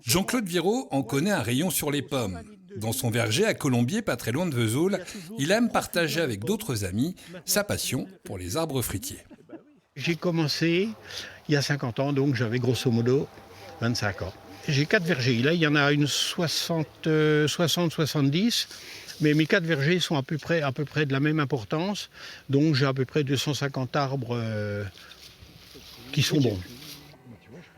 Jean-Claude Viraud en connaît un rayon sur les pommes. Dans son verger à Colombier, pas très loin de Vesoul, il aime partager avec d'autres amis sa passion pour les arbres fruitiers. J'ai commencé il y a 50 ans, donc j'avais grosso modo 25 ans. J'ai 4 vergers, là il y en a une 60-70, mais mes 4 vergers sont à peu près de la même importance, donc j'ai à peu près 250 arbres qui sont bons.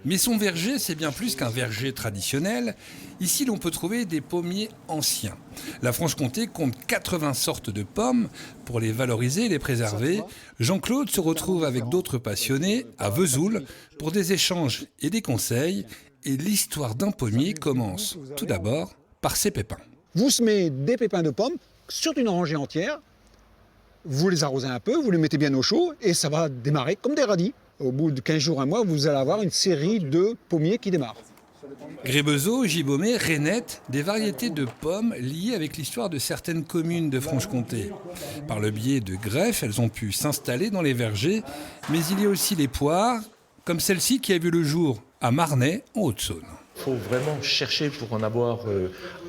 Mais son verger, c'est bien plus qu'un verger traditionnel. Ici, l'on peut trouver des pommiers anciens. La Franche-Comté compte 80 sortes de pommes. Pour les valoriser et les préserver, Jean-Claude se retrouve avec d'autres passionnés à Vesoul pour des échanges et des conseils. Et l'histoire d'un pommier commence tout d'abord par ses pépins. Vous semez des pépins de pommes sur une rangée entière, vous les arrosez un peu, vous les mettez bien au chaud et ça va démarrer comme des radis. Au bout de 15 jours, un mois, vous allez avoir une série de pommiers qui démarrent. Grébezot, Gibaumet, Rainette, des variétés de pommes liées avec l'histoire de certaines communes de Franche-Comté. Par le biais de greffes, elles ont pu s'installer dans les vergers, mais il y a aussi les poires, comme celle-ci qui a vu le jour à Marnay, en Haute-Saône. Il faut vraiment chercher pour en avoir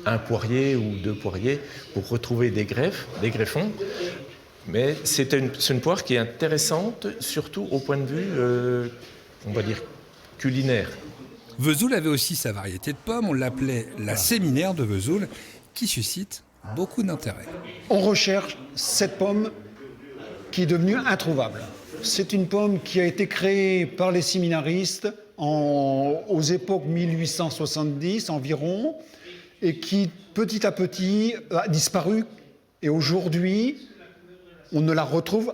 un poirier ou 2 poiriers, pour retrouver des greffes, des greffons. Mais c'est une poire qui est intéressante, surtout au point de vue, on va dire, culinaire. Vesoul avait aussi sa variété de pommes, on l'appelait la séminaire de Vesoul, qui suscite beaucoup d'intérêt. On recherche cette pomme qui est devenue introuvable. C'est une pomme qui a été créée par les séminaristes aux époques 1870 environ, et qui petit à petit a disparu. Et aujourd'hui, on ne la retrouve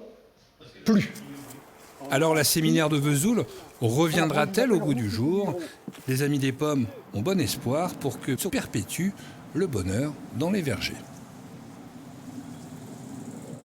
plus. Alors la séminaire de Vesoul reviendra-t-elle au goût du jour? Les amis des pommes ont bon espoir pour que se perpétue le bonheur dans les vergers.